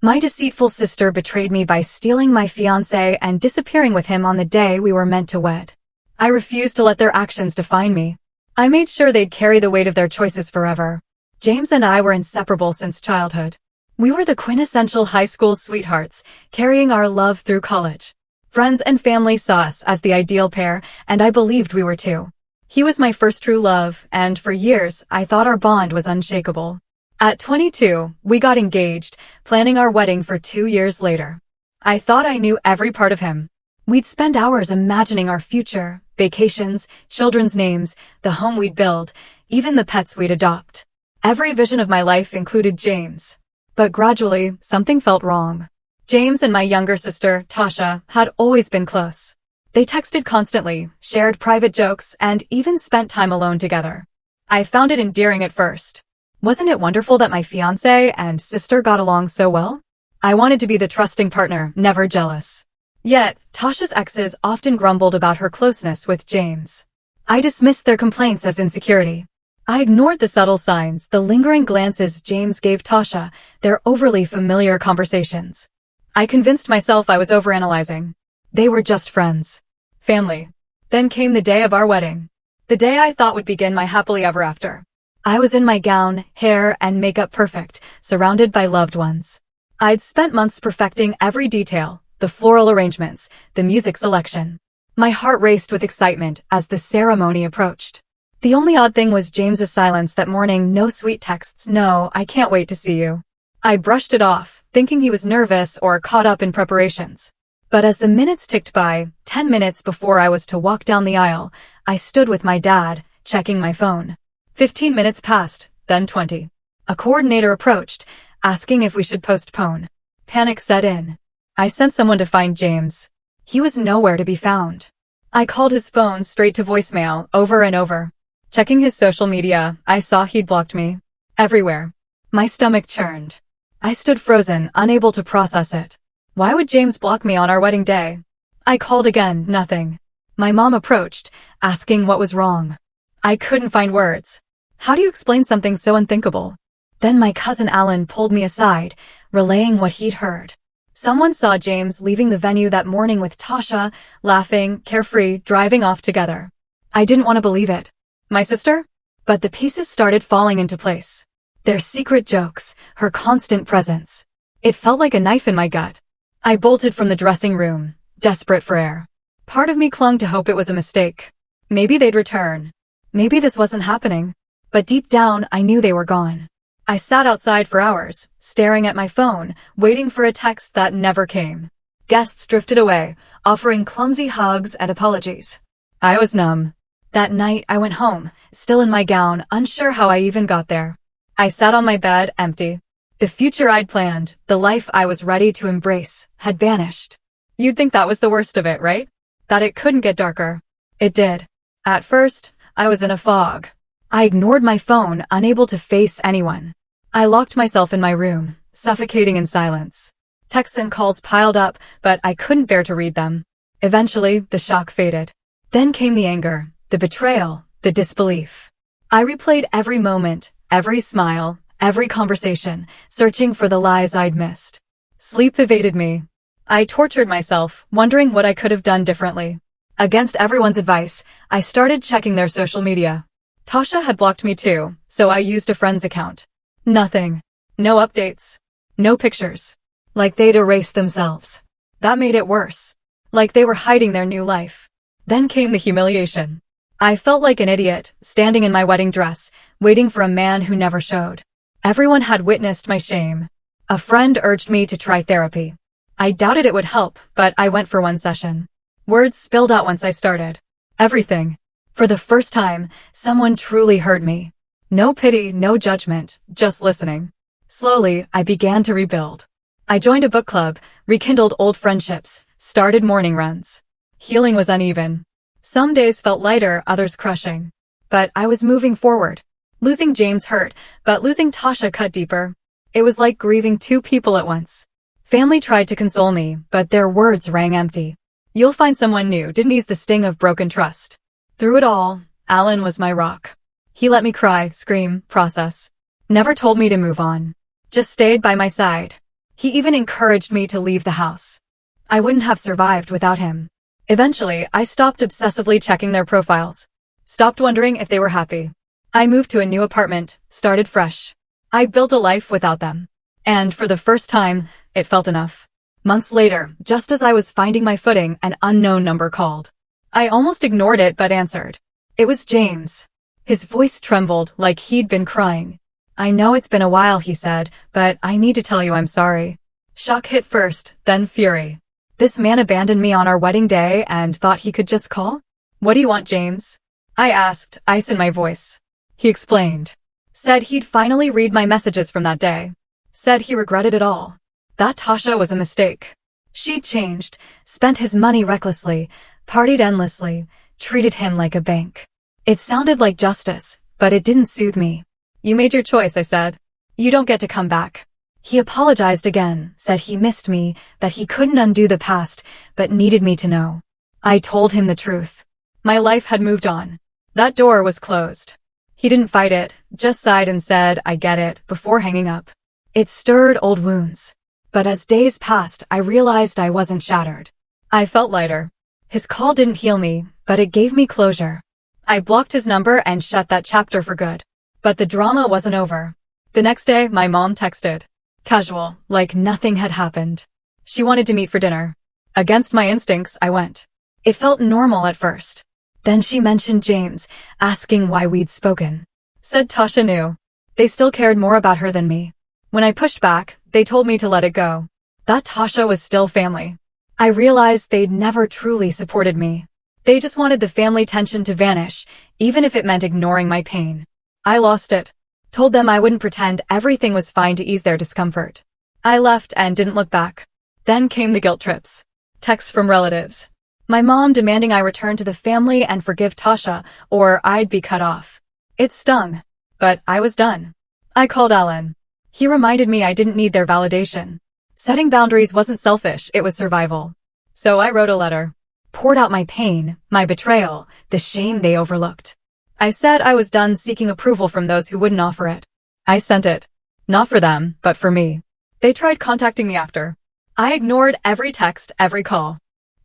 My deceitful sister betrayed me by stealing my fiancé and disappearing with him on the day we were meant to wed. I refused to let their actions define me. I made sure they'd carry the weight of their choices forever. James and I were inseparable since childhood. We were the quintessential high school sweethearts, carrying our love through college. Friends and family saw us as the ideal pair, and I believed we were too. He was my first true love, and for years, I thought our bond was unshakable. At 22, we got engaged, planning our wedding for 2 years later. I thought I knew every part of him. We'd spend hours imagining our future, vacations, children's names, the home we'd build, even the pets we'd adopt. Every vision of my life included James. But gradually, something felt wrong. James and my younger sister, Tasha, had always been close. They texted constantly, shared private jokes, and even spent time alone together. I found it endearing at first. Wasn't it wonderful that my fiancé and sister got along so well? I wanted to be the trusting partner, never jealous. Yet, Tasha's exes often grumbled about her closeness with James. I dismissed their complaints as insecurity. I ignored the subtle signs, the lingering glances James gave Tasha, their overly familiar conversations. I convinced myself I was overanalyzing. They were just friends. Family. Then came the day of our wedding. The day I thought would begin my happily ever after. I was in my gown, hair, and makeup perfect, surrounded by loved ones. I'd spent months perfecting every detail, the floral arrangements, the music selection. My heart raced with excitement as the ceremony approached. The only odd thing was James's silence that morning. No sweet texts, no, I can't wait to see you. I brushed it off, thinking he was nervous or caught up in preparations. But as the minutes ticked by, 10 minutes before I was to walk down the aisle, I stood with my dad, checking my phone. 15 minutes passed, then 20. A coordinator approached, asking if we should postpone. Panic set in. I sent someone to find James. He was nowhere to be found. I called his phone straight to voicemail, over and over. Checking his social media, I saw he'd blocked me. Everywhere. My stomach churned. I stood frozen, unable to process it. Why would James block me on our wedding day? I called again, nothing. My mom approached, asking what was wrong. I couldn't find words. How do you explain something so unthinkable? Then my cousin Alan pulled me aside, relaying what he'd heard. Someone saw James leaving the venue that morning with Tasha, laughing, carefree, driving off together. I didn't want to believe it. My sister? But the pieces started falling into place. Their secret jokes, her constant presence. It felt like a knife in my gut. I bolted from the dressing room, desperate for air. Part of me clung to hope it was a mistake. Maybe they'd return. Maybe this wasn't happening. But deep down, I knew they were gone. I sat outside for hours, staring at my phone, waiting for a text that never came. Guests drifted away, offering clumsy hugs and apologies. I was numb. That night, I went home, still in my gown, unsure how I even got there. I sat on my bed, empty. The future I'd planned, the life I was ready to embrace, had vanished. You'd think that was the worst of it, right? That it couldn't get darker. It did. At first, I was in a fog. I ignored my phone, unable to face anyone. I locked myself in my room, suffocating in silence. Texts and calls piled up, but I couldn't bear to read them. Eventually, the shock faded. Then came the anger, the betrayal, the disbelief. I replayed every moment, every smile, every conversation, searching for the lies I'd missed. Sleep evaded me. I tortured myself, wondering what I could have done differently. Against everyone's advice, I started checking their social media. Tasha had blocked me too, so I used a friend's account. Nothing. No updates. No pictures. Like they'd erased themselves. That made it worse. Like they were hiding their new life. Then came the humiliation. I felt like an idiot, standing in my wedding dress, waiting for a man who never showed. Everyone had witnessed my shame. A friend urged me to try therapy. I doubted it would help, but I went for one session. Words spilled out once I started. Everything. For the first time, someone truly heard me. No pity, no judgment, just listening. Slowly, I began to rebuild. I joined a book club, rekindled old friendships, started morning runs. Healing was uneven. Some days felt lighter, others crushing. But I was moving forward. Losing James hurt, but losing Tasha cut deeper. It was like grieving two people at once. Family tried to console me, but their words rang empty. You'll find someone new didn't ease the sting of broken trust. Through it all, Alan was my rock. He let me cry, scream, process. Never told me to move on. Just stayed by my side. He even encouraged me to leave the house. I wouldn't have survived without him. Eventually, I stopped obsessively checking their profiles. Stopped wondering if they were happy. I moved to a new apartment, started fresh. I built a life without them. And for the first time, it felt enough. Months later, just as I was finding my footing, an unknown number called. I almost ignored it but answered. It was James. His voice trembled like he'd been crying. I know it's been a while, he said, but I need to tell you I'm sorry. Shock hit first, then fury. This man abandoned me on our wedding day and thought he could just call? What do you want, James? I asked, ice in my voice. He explained. Said he'd finally read my messages from that day. Said he regretted it all. That Tasha was a mistake. She'd changed, spent his money recklessly, partied endlessly, treated him like a bank. It sounded like justice, but it didn't soothe me. You made your choice, I said. You don't get to come back. He apologized again, said he missed me, that he couldn't undo the past, but needed me to know. I told him the truth. My life had moved on. That door was closed. He didn't fight it, just sighed and said, I get it, before hanging up. It stirred old wounds. But as days passed, I realized I wasn't shattered. I felt lighter. His call didn't heal me, but it gave me closure. I blocked his number and shut that chapter for good. But the drama wasn't over. The next day, my mom texted. Casual, like nothing had happened. She wanted to meet for dinner. Against my instincts, I went. It felt normal at first. Then she mentioned James, asking why we'd spoken. Said Tasha knew. They still cared more about her than me. When I pushed back, they told me to let it go. That Tasha was still family. I realized they'd never truly supported me. They just wanted the family tension to vanish, even if it meant ignoring my pain. I lost it. Told them I wouldn't pretend everything was fine to ease their discomfort. I left and didn't look back. Then came the guilt trips. Texts from relatives. My mom demanding I return to the family and forgive Tasha, or I'd be cut off. It stung. But I was done. I called Alan. He reminded me I didn't need their validation. Setting boundaries wasn't selfish, it was survival. So I wrote a letter. Poured out my pain, my betrayal, the shame they overlooked. I said I was done seeking approval from those who wouldn't offer it. I sent it. Not for them, but for me. They tried contacting me after. I ignored every text, every call.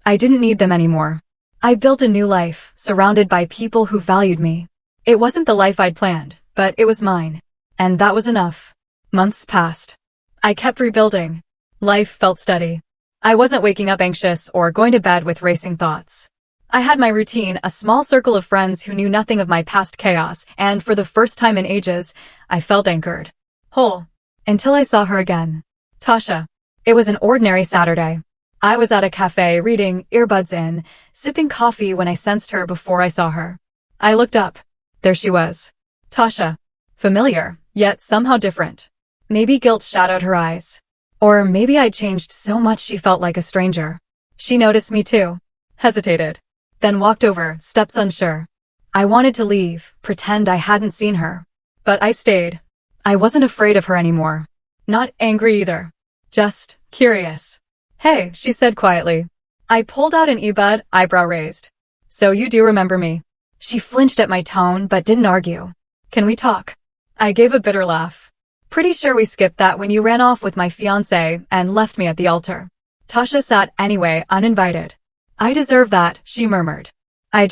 I didn't need them anymore. I built a new life, surrounded by people who valued me. It wasn't the life I'd planned, but it was mine. And that was enough. Months passed. I kept rebuilding. Life felt steady. I wasn't waking up anxious or going to bed with racing thoughts. I had my routine, a small circle of friends who knew nothing of my past chaos, and for the first time in ages, I felt anchored. Whole. Until I saw her again. Tasha. It was an ordinary Saturday. I was at a cafe reading, earbuds in, sipping coffee when I sensed her before I saw her. I looked up. There she was. Tasha. Familiar, yet somehow different. Maybe guilt shadowed her eyes. Or maybe I'd changed so much she felt like a stranger. She noticed me too. Hesitated. Then walked over, steps unsure. I wanted to leave, pretend I hadn't seen her. But I stayed. I wasn't afraid of her anymore. Not angry either. Just curious. Hey, she said quietly. I pulled out an earbud, eyebrow raised. So you do remember me. She flinched at my tone but didn't argue. Can we talk? I gave a bitter laugh. Pretty sure we skipped that when you ran off with my fiancé and left me at the altar. Tasha sat anyway, uninvited. I deserve that, she murmured. I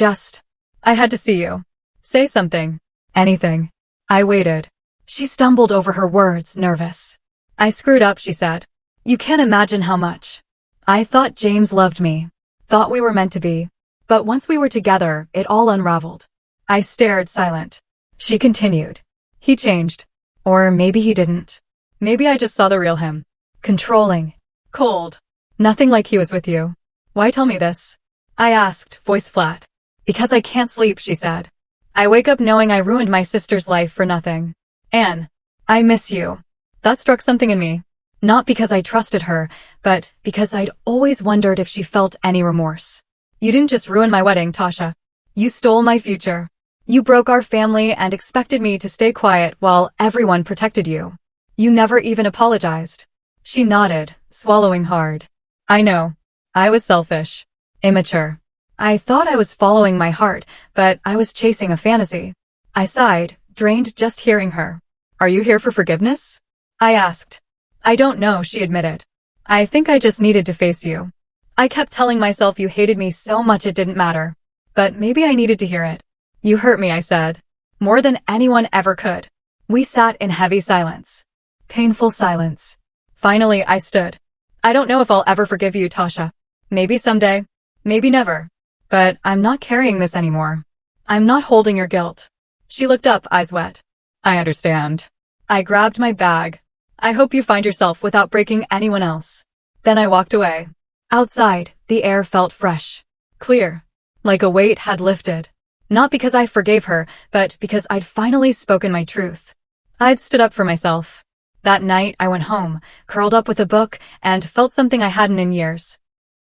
had to see you. Say something. Anything. I waited. She stumbled over her words, nervous. I screwed up, she said. You can't imagine how much. I thought James loved me. Thought we were meant to be. But once we were together, it all unraveled. I stared, silent. She continued. He changed. Or maybe he didn't. Maybe I just saw the real him. Controlling. Cold. Nothing like he was with you. Why tell me this? I asked, voice flat. Because I can't sleep, she said. I wake up knowing I ruined my sister's life for nothing. Anne, I miss you. That struck something in me. Not because I trusted her, but because I'd always wondered if she felt any remorse. You didn't just ruin my wedding, Tasha. You stole my future. You broke our family and expected me to stay quiet while everyone protected you. You never even apologized. She nodded, swallowing hard. I know. I was selfish. Immature. I thought I was following my heart, but I was chasing a fantasy. I sighed, drained just hearing her. Are you here for forgiveness? I asked. I don't know, she admitted. I think I just needed to face you. I kept telling myself you hated me so much it didn't matter. But maybe I needed to hear it. You hurt me, I said. More than anyone ever could. We sat in heavy silence. Painful silence. Finally, I stood. I don't know if I'll ever forgive you, Tasha. Maybe someday. Maybe never. But I'm not carrying this anymore. I'm not holding your guilt. She looked up, eyes wet. I understand. I grabbed my bag. I hope you find yourself without breaking anyone else. Then I walked away. Outside, the air felt fresh. Clear. Like a weight had lifted. Not because I forgave her, but because I'd finally spoken my truth. I'd stood up for myself. That night, I went home, curled up with a book, and felt something I hadn't in years.